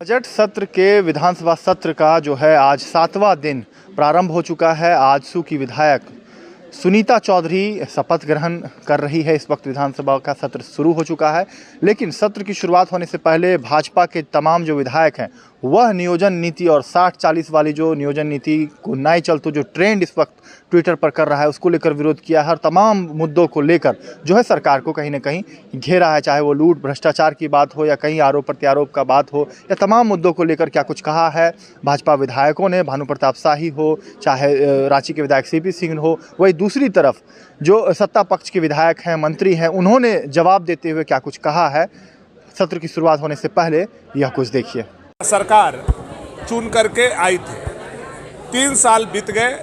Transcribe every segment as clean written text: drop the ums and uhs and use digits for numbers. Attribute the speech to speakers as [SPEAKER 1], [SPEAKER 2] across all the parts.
[SPEAKER 1] Budget सत्र के विधानसभा सत्र का जो है आज 7वां दिन प्रारंभ हो चुका है। आजसू की विधायक सुनीता चौधरी शपथ ग्रहण कर रही है। इस वक्त विधानसभा का सत्र शुरू हो चुका है, लेकिन सत्र की शुरुआत होने से पहले भाजपा के तमाम जो विधायक हैं वह नियोजन नीति और 60-40 वाली जो नियोजन नीति को नए चलते जो ट्रेंड इस वक्त ट्विटर पर कर रहा है उसको लेकर विरोध किया है। और तमाम मुद्दों को लेकर जो है सरकार को कहीं ना कहीं घेरा है, चाहे वो लूट भ्रष्टाचार की बात हो या कहीं आरोप प्रत्यारोप का बात हो, या तमाम मुद्दों को लेकर क्या कुछ कहा है भाजपा विधायकों ने। भानु प्रताप शाही हो, चाहे रांची के विधायक सीपी सिंह हो, वही दूसरी तरफ जो सत्ता पक्ष के विधायक हैं, मंत्री हैं, उन्होंने जवाब देते हुए क्या कुछ कहा है सत्र की शुरुआत होने से पहले, यह कुछ देखिए।
[SPEAKER 2] सरकार चुन करके आई थी, 3 साल बीत गए,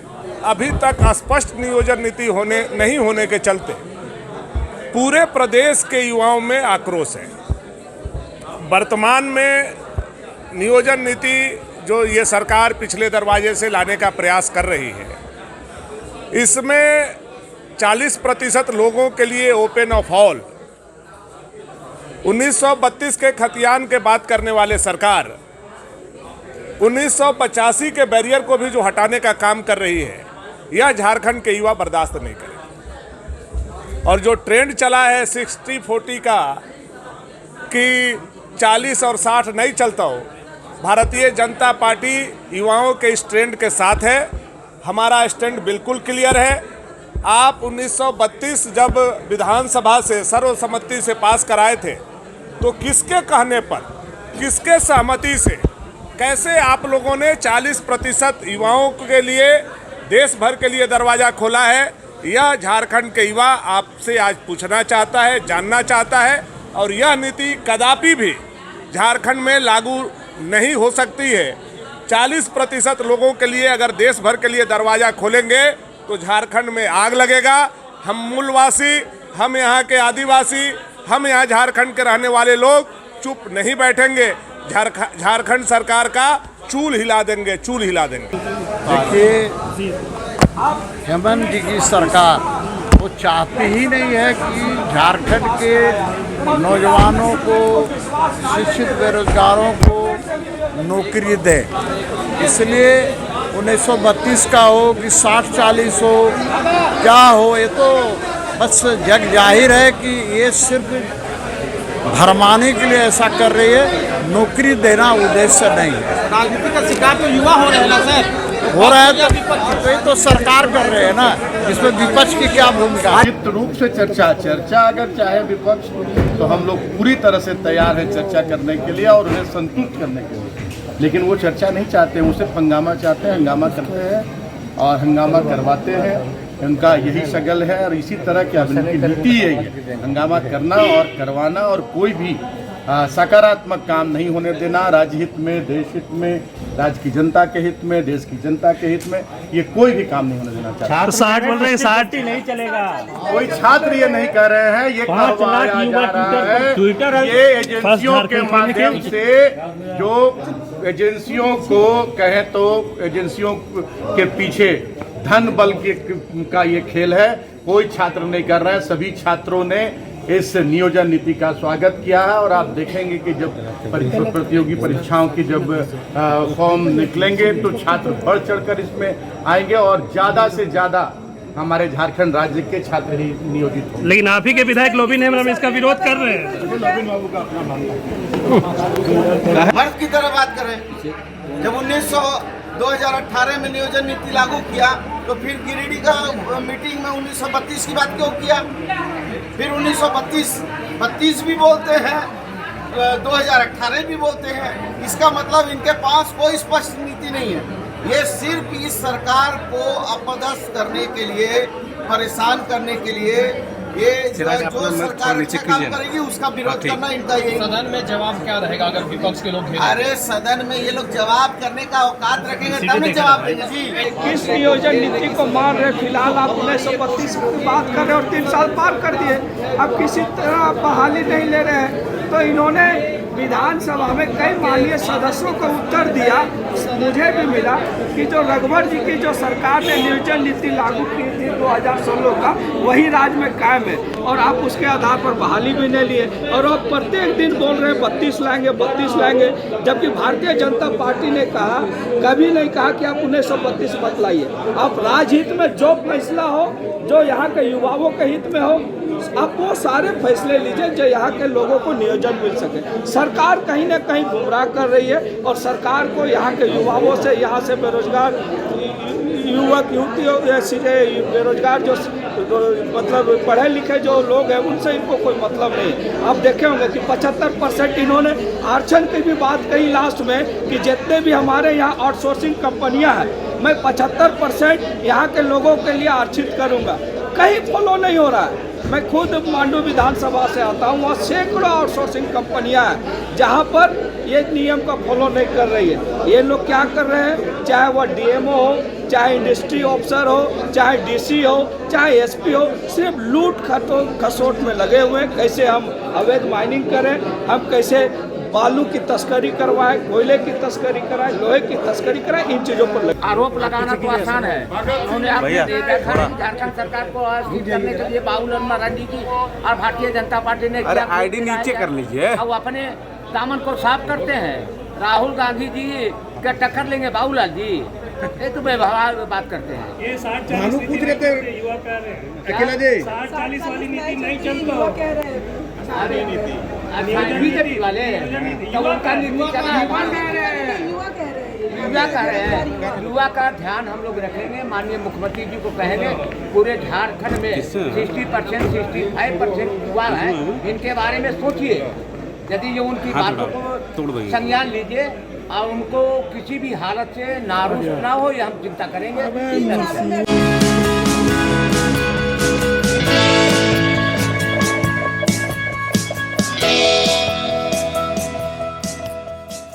[SPEAKER 2] अभी तक स्पष्ट नियोजन नीति नहीं होने के चलते पूरे प्रदेश के युवाओं में आक्रोश है। वर्तमान में नियोजन नीति जो ये सरकार पिछले दरवाजे से लाने का प्रयास कर रही है, इसमें 40% लोगों के लिए ओपन ऑफ ऑल, 1932 के खतियान के बात करने वाले सरकार 1985 के बैरियर को भी जो हटाने का काम कर रही है, यह झारखंड के युवा बर्दाश्त नहीं करेंगे। और जो ट्रेंड चला है 60-40 का कि 40 और 60 नहीं चलता हो, भारतीय जनता पार्टी युवाओं के इस ट्रेंड के साथ है। हमारा स्टैंड बिल्कुल क्लियर है। आप 1932 जब विधानसभा से सर्वसम्मति से पास कराए थे, तो किसके कहने पर, किसके सहमति से, कैसे आप लोगों ने 40% युवाओं के लिए, देश भर के लिए दरवाज़ा खोला है, यह झारखंड के युवा आपसे आज पूछना चाहता है, जानना चाहता है। और यह नीति कदापि भी झारखंड में लागू नहीं हो सकती है। 40% लोगों के लिए अगर देश भर के लिए दरवाज़ा खोलेंगे तो झारखंड में आग लगेगा। हम मूलवासी, हम यहाँ के आदिवासी, हम यहाँ झारखंड के रहने वाले लोग चुप नहीं बैठेंगे। झारखंड सरकार का चूल हिला देंगे, चूल हिला देंगे।
[SPEAKER 3] देखिए, हेमंत जी की सरकार वो चाहती ही नहीं है कि झारखंड के नौजवानों को, शिक्षित बेरोजगारों को नौकरी दे। इसलिए 1932 का हो कि 60-40 हो, क्या हो, ये तो बस जग जाहिर है कि ये सिर्फ भरमाने के लिए ऐसा कर रही है, नौकरी देना उद्देश्य नहीं है।
[SPEAKER 4] राजनीति का शिकार तो युवा हो रहे हैं ना सर,
[SPEAKER 3] हो रहा है तो ये तो सरकार कर रहे हैं ना, इसमें विपक्ष की क्या भूमिका।
[SPEAKER 5] निश्चित रूप से चर्चा अगर चाहे विपक्ष, तो हम लोग पूरी तरह से तैयार हैं चर्चा करने के लिए और उन्हें संतुष्ट करने के लिए। लेकिन वो चर्चा नहीं चाहते हैं, वो सिर्फ हंगामा चाहते हैं, हंगामा करते हैं और हंगामा करवाते हैं। उनका यही शगल है और इसी तरह की उनकी नीति यही है, हंगामा करना और करवाना, और कोई भी सकारात्मक काम नहीं होने देना। राज्य हित में, देश हित में, राज्य की जनता के हित में, देश की जनता के हित में ये कोई भी काम नहीं होने देना चाहता।
[SPEAKER 4] 60 बोल रहे हैं, 60 ही नहीं चलेगा।
[SPEAKER 5] कोई छात्र ये नहीं कर रहे हैं, ये करवाया जा रहा है। ये एजेंसियों के माध्यम से, जो एजेंसियों को कहें तो एजेंसियों के पीछे धन बल का ये खेल है। कोई छात्र नहीं कर रहा है। सभी छात्रों ने इस नियोजन नीति का स्वागत किया है और आप देखेंगे कि जब प्रतियोगी परीक्षाओं की जब फॉर्म निकलेंगे तो छात्र बढ़ चढ़कर इसमें आएंगे और ज़्यादा से ज़्यादा हमारे झारखंड राज्य के छात्र ही नियोजित होंगे।
[SPEAKER 4] लेकिन आप ही के विधायक लोबिन हेम्ब्रम इसका विरोध कर रहे हैं।
[SPEAKER 5] लोबिन बाबू का अपना मानना।
[SPEAKER 6] मर्द की तरह बात करें, जब 2018 में नियोजन नीति लागू किया तो फिर गिरिडीह का मीटिंग में 1932 की बात क्यों किया? फिर 1932 भी बोलते हैं, 2018 भी बोलते हैं। इसका मतलब इनके पास कोई स्पष्ट नीति नहीं है। ये सिर्फ इस सरकार को अपदस्थ करने के लिए, परेशान करने के लिए, ये जो सरकार अच्छा काम करेगी उसका विरोध करना इनका यही।
[SPEAKER 4] सदन में जवाब क्या रहेगा अगर विपक्ष के लोग?
[SPEAKER 6] अरे सदन में ये लोग जवाब करने का औकात रखेंगे तब जवाब देंगे जी।
[SPEAKER 7] किस नियोजन नीति को मान रहे? फिलहाल आप 1932 की बात कर रहे हैं और 3 साल पार कर दिए, अब किसी तरह बहाली नहीं ले रहे हैं। तो इन्होंने विधानसभा में कई माननीय सदस्यों को उत्तर दिया, मुझे भी मिला कि जो रघुवर जी की जो सरकार ने नियोजन नीति लागू की थी 2016 का, वही राज्य में कायम है और आप उसके आधार पर बहाली भी नहीं लिए और आप प्रत्येक दिन बोल रहे हैं 32 लाएंगे 32 लाएंगे, जबकि भारतीय जनता पार्टी ने कहा, कभी नहीं कहा कि आप 1932 मत लाइए। आप राजहित में जो फैसला हो, जो यहाँ के युवाओं के हित में हो, आप वो सारे फैसले लीजिए जो यहाँ के लोगों को नियोजन मिल सके। सरकार कहीं ना कहीं गुमराह कर रही है और सरकार को यहाँ के युवाओं से, यहाँ से बेरोजगार युवक युवतियों, बेरोजगार जो मतलब पढ़े लिखे जो लोग हैं, उनसे इनको कोई मतलब नहीं। आप देखे होंगे कि 75% इन्होंने आरक्षण की भी बात कही लास्ट में कि जितने भी हमारे यहाँ आउटसोर्सिंग कंपनियां हैं, मैं 75% यहाँ के लोगों के लिए आरक्षित करूँगा। कहीं फॉलो नहीं हो रहा है। मैं खुद मांडू विधानसभा से आता हूँ, वहाँ सैकड़ों आउटसोर्सिंग कंपनियां हैं जहाँ पर ये नियम का फॉलो नहीं कर रही है। ये लोग क्या कर रहे हैं, चाहे वह डीएमओ हो, चाहे इंडस्ट्री ऑफिसर हो, चाहे डीसी हो, चाहे एसपी हो, सिर्फ लूट खसोट में लगे हुए हैं। कैसे हम अवैध माइनिंग करें, हम कैसे बालू की तस्करी करवाएं, कोयले की तस्करी कराएं, लोहे की तस्करी कराएं, इन चीजों पर
[SPEAKER 8] आरोप लगाना तो आसान है। उन्होंने आपने देखा झारखंड सरकार को ठीक करने के लिए बाबूलाल मरांडी की और भारतीय जनता पार्टी ने
[SPEAKER 9] आईडी नीचे कर लीजिए।
[SPEAKER 8] अब अपने दामन को साफ करते हैं। राहुल गांधी जी क्या टक्कर लेंगे बाबूलाल जी? ये तो व्यवहार बात करते हैं।
[SPEAKER 4] ये 60-40 नीति युवा कह रहे हैं,
[SPEAKER 5] अकेला जी
[SPEAKER 4] 60-40 वाली नीति नहीं चलता।
[SPEAKER 8] बीजेपी वाले तो उनका नीति चला है, युवा कह रहे हैं। युवा का ध्यान हम लोग रखेंगे, माननीय मुख्यमंत्री जी को कहेंगे पूरे झारखंड में 60% 65% युवा हैं, इनके बारे में सोचिए। यदि ये उनकी बातों को संज्ञान लीजिए और उनको किसी भी हालत से नाराज ना हो, ये हम चिंता करेंगे।